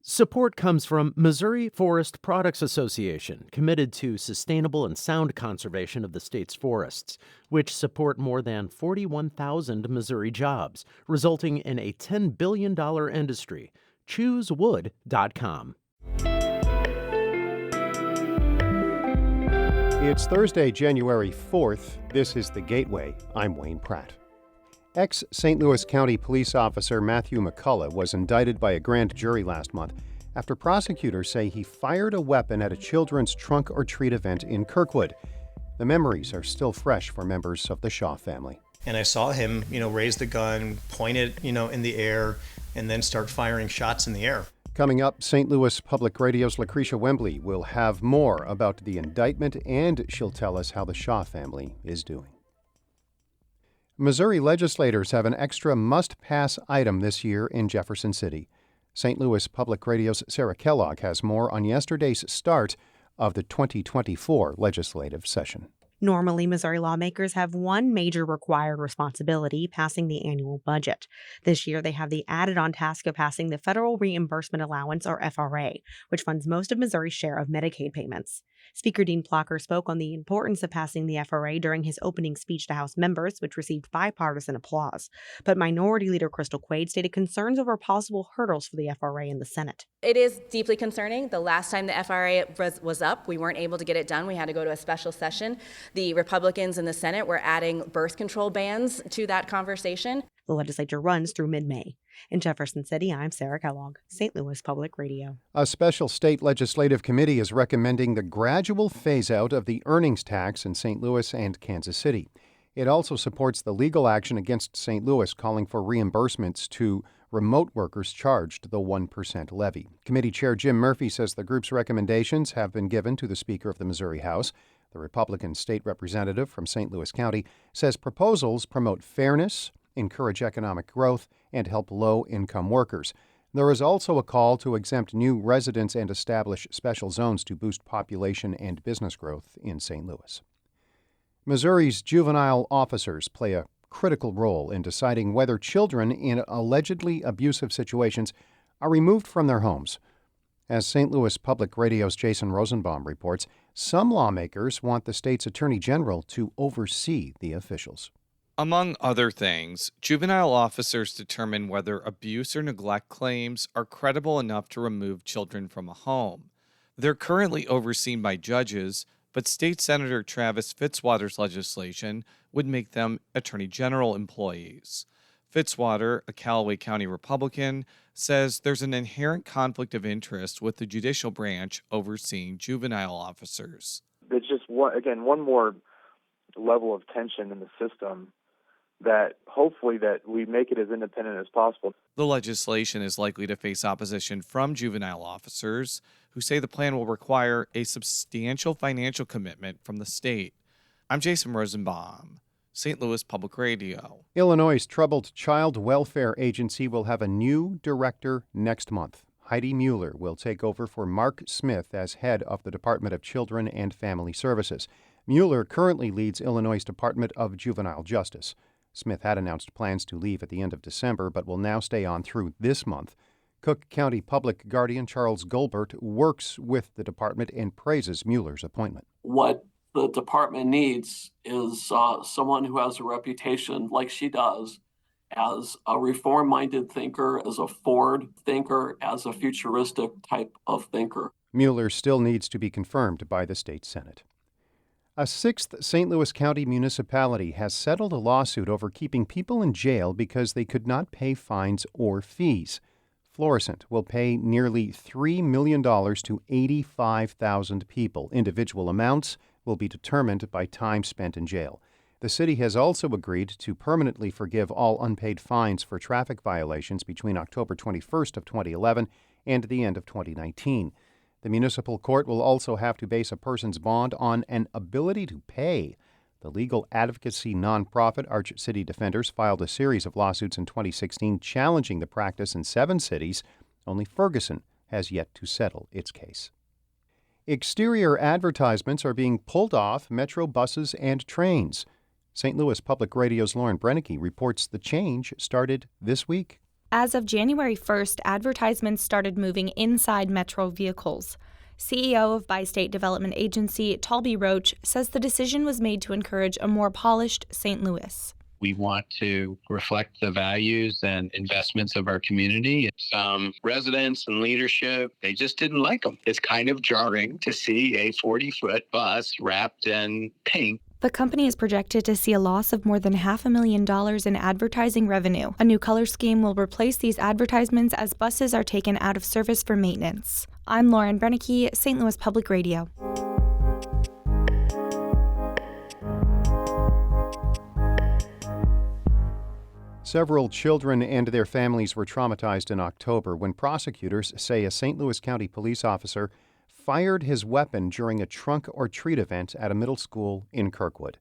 Support comes from Missouri Forest Products Association, committed to sustainable and sound conservation of the state's forests, which support more than 41,000 Missouri jobs, resulting in a $10 billion industry. ChooseWood.com. It's Thursday, January 4th. This is The Gateway. I'm Wayne Pratt. Ex-St. Louis County police officer Matthew McCullough was indicted by a grand jury last month after prosecutors say he fired a weapon at a children's trunk-or-treat event in Kirkwood. The memories are still fresh for members of the Shah family. And I saw him, raise the gun, point it, in the air, and then start firing shots in the air. Coming up, St. Louis Public Radio's Lucretia Wembley will have more about the indictment, and she'll tell us how the Shah family is doing. Missouri legislators have an extra must-pass item this year in Jefferson City. St. Louis Public Radio's Sarah Kellogg has more on yesterday's start of the 2024 legislative session. Normally, Missouri lawmakers have one major required responsibility, passing the annual budget. This year, they have the added-on task of passing the Federal Reimbursement Allowance, or FRA, which funds most of Missouri's share of Medicaid payments. Speaker Dean Plocher spoke on the importance of passing the FRA during his opening speech to House members, which received bipartisan applause. But Minority Leader Crystal Quaid stated concerns over possible hurdles for the FRA in the Senate. It is deeply concerning. The last time the FRA was up, we weren't able to get it done. We had to go to a special session. The Republicans in the Senate were adding birth control bans to that conversation. The legislature runs through mid-May. In Jefferson City, I'm Sarah Kellogg, St. Louis Public Radio. A special state legislative committee is recommending the gradual phase-out of the earnings tax in St. Louis and Kansas City. It also supports the legal action against St. Louis calling for reimbursements to remote workers charged the 1% levy. Committee Chair Jim Murphy says the group's recommendations have been given to the Speaker of the Missouri House. The Republican state representative from St. Louis County says proposals promote fairness, encourage economic growth, and help low-income workers. There is also a call to exempt new residents and establish special zones to boost population and business growth in St. Louis. Missouri's juvenile officers play a critical role in deciding whether children in allegedly abusive situations are removed from their homes. As St. Louis Public Radio's Jason Rosenbaum reports, some lawmakers want the state's attorney general to oversee the officials. Among other things, juvenile officers determine whether abuse or neglect claims are credible enough to remove children from a home. They're currently overseen by judges, but State Senator Travis Fitzwater's legislation would make them Attorney General employees. Fitzwater, a Callaway County Republican, says there's an inherent conflict of interest with the judicial branch overseeing juvenile officers. There's just one more level of tension in the system that hopefully that we make it as independent as possible. The legislation is likely to face opposition from juvenile officers who say the plan will require a substantial financial commitment from the state. I'm Jason Rosenbaum, St. Louis Public Radio. Illinois' Troubled Child Welfare Agency will have a new director next month. Heidi Mueller will take over for Mark Smith as head of the Department of Children and Family Services. Mueller currently leads Illinois' Department of Juvenile Justice. Smith had announced plans to leave at the end of December, but will now stay on through this month. Cook County Public Guardian Charles Goldberg works with the department and praises Mueller's appointment. What the department needs is someone who has a reputation, like she does, as a reform-minded thinker, as a forward thinker, as a futuristic type of thinker. Mueller still needs to be confirmed by the state Senate. A sixth St. Louis County municipality has settled a lawsuit over keeping people in jail because they could not pay fines or fees. Florissant will pay nearly $3 million to 85,000 people. Individual amounts will be determined by time spent in jail. The city has also agreed to permanently forgive all unpaid fines for traffic violations between October 21st of 2011 and the end of 2019. The municipal court will also have to base a person's bond on an ability to pay. The legal advocacy nonprofit Arch City Defenders filed a series of lawsuits in 2016 challenging the practice in 7 cities. Only Ferguson has yet to settle its case. Exterior advertisements are being pulled off metro buses and trains. St. Louis Public Radio's Lauren Brennicky reports the change started this week. As of January 1st, advertisements started moving inside Metro vehicles. CEO of Bi-State Development Agency, Talby Roach, says the decision was made to encourage a more polished St. Louis. We want to reflect the values and investments of our community. Some residents and leadership, they just didn't like them. It's kind of jarring to see a 40-foot bus wrapped in pink. The company is projected to see a loss of more than $500,000 in advertising revenue. A new color scheme will replace these advertisements as buses are taken out of service for maintenance. I'm Lauren Brennicky, St. Louis Public Radio. Several children and their families were traumatized in October when prosecutors say a St. Louis County police officer fired his weapon during a trunk-or-treat event at a middle school in Kirkwood.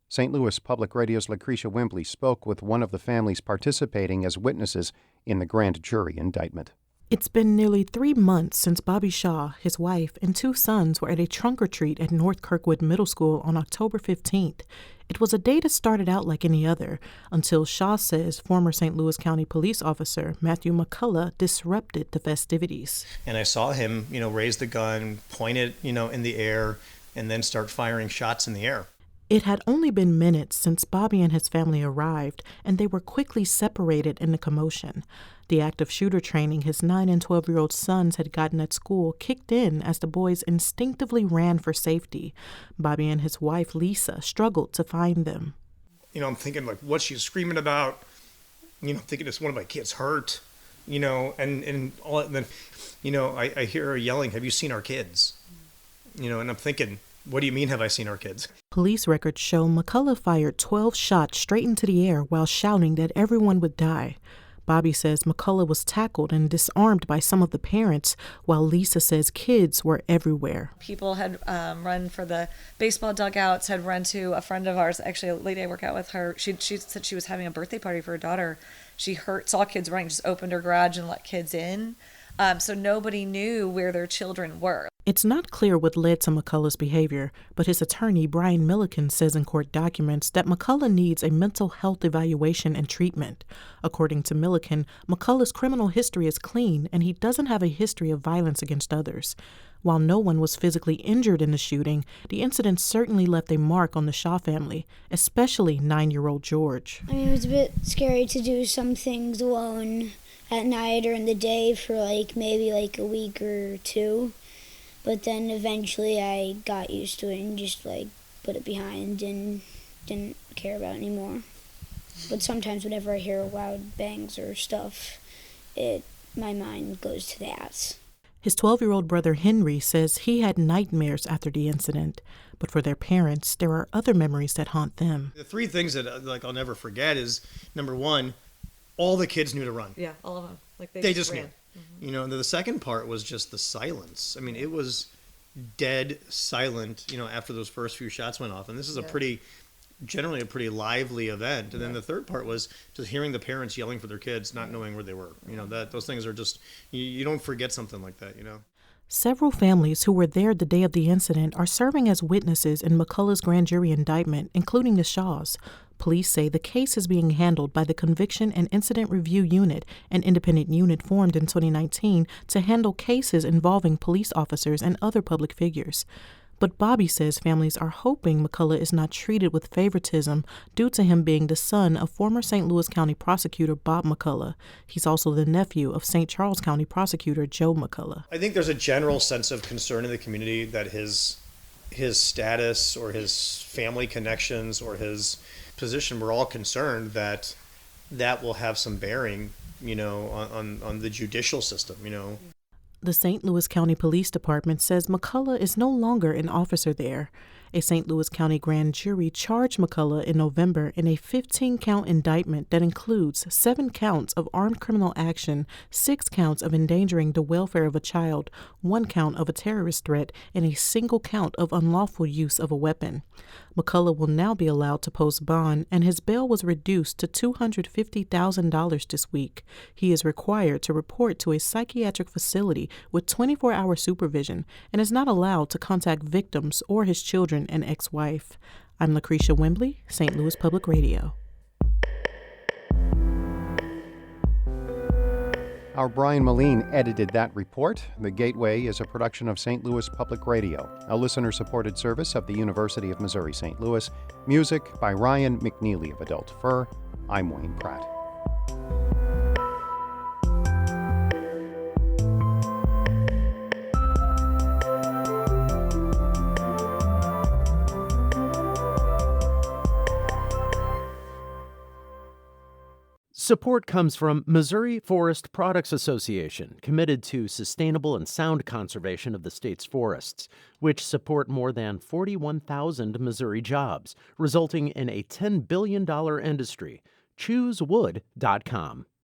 St. Louis Public Radio's Lucretia Wembley spoke with one of the families participating as witnesses in the grand jury indictment. It's been nearly 3 months since Bobby Shah, his wife, and 2 sons were at a trunk-or-treat at North Kirkwood Middle School on October 15th. It was a day that started out like any other, until Shah says former St. Louis County police officer Matthew McCullough disrupted the festivities. And I saw him, raise the gun, point it, in the air, and then start firing shots in the air. It had only been minutes since Bobby and his family arrived, and they were quickly separated in the commotion. The active shooter training his 9 and 12-year-old sons had gotten at school kicked in as the boys instinctively ran for safety. Bobby and his wife, Lisa, struggled to find them. I'm thinking, what's she screaming about? I'm thinking it's one of my kids hurt, and all that. And then, I hear her yelling, "Have you seen our kids?" And I'm thinking, what do you mean, have I seen our kids? Police records show McCullough fired 12 shots straight into the air while shouting that everyone would die. Bobby says McCullough was tackled and disarmed by some of the parents, while Lisa says kids were everywhere. People had run for the baseball dugouts, had run to a friend of ours, actually a lady I work out with her. She said she was having a birthday party for her daughter. She saw kids running, just opened her garage and let kids in. So nobody knew where their children were. It's not clear what led to McCullough's behavior, but his attorney, Brian Milliken, says in court documents that McCullough needs a mental health evaluation and treatment. According to Milliken, McCullough's criminal history is clean, and he doesn't have a history of violence against others. While no one was physically injured in the shooting, the incident certainly left a mark on the Shah family, especially 9-year-old George. It was a bit scary to do some things alone at night or in the day for maybe a week or 2. But then eventually I got used to it and just put it behind and didn't care about it anymore. But sometimes whenever I hear loud bangs or stuff, my mind goes to that. His 12-year-old brother Henry says he had nightmares after the incident. But for their parents, there are other memories that haunt them. The 3 things that I'll never forget is, number 1, all the kids knew to run. Yeah, all of them. They just ran. Mm-hmm. And the second part was just the silence. It was dead silent, after those first few shots went off. And this is generally a pretty lively event. And then the third part was just hearing the parents yelling for their kids, not knowing where they were. Those things are just, you don't forget something like that, Several families who were there the day of the incident are serving as witnesses in McCullough's grand jury indictment, including the Shahs. Police say the case is being handled by the Conviction and Incident Review Unit, an independent unit formed in 2019 to handle cases involving police officers and other public figures. But Bobby says families are hoping McCullough is not treated with favoritism due to him being the son of former St. Louis County Prosecutor Bob McCullough. He's also the nephew of St. Charles County Prosecutor Joe McCullough. I think there's a general sense of concern in the community that his status or his family connections or his position, we're all concerned that will have some bearing, on the judicial system, The St. Louis County Police Department says McCullough is no longer an officer there. A St. Louis County grand jury charged McCullough in November in a 15-count indictment that includes 7 counts of armed criminal action, 6 counts of endangering the welfare of a child, 1 count of a terrorist threat, and a single count of unlawful use of a weapon. McCullough will now be allowed to post bond, and his bail was reduced to $250,000 this week. He is required to report to a psychiatric facility with 24-hour supervision and is not allowed to contact victims or his children and ex-wife. I'm Lucretia Wembley, St. Louis Public Radio. Our Brian Moline edited that report. The Gateway is a production of St. Louis Public Radio, a listener-supported service of the University of Missouri St. Louis. Music by Ryan McNeely of Adult Fur. I'm Wayne Pratt. Support comes from Missouri Forest Products Association, committed to sustainable and sound conservation of the state's forests, which support more than 41,000 Missouri jobs, resulting in a $10 billion industry. ChooseWood.com.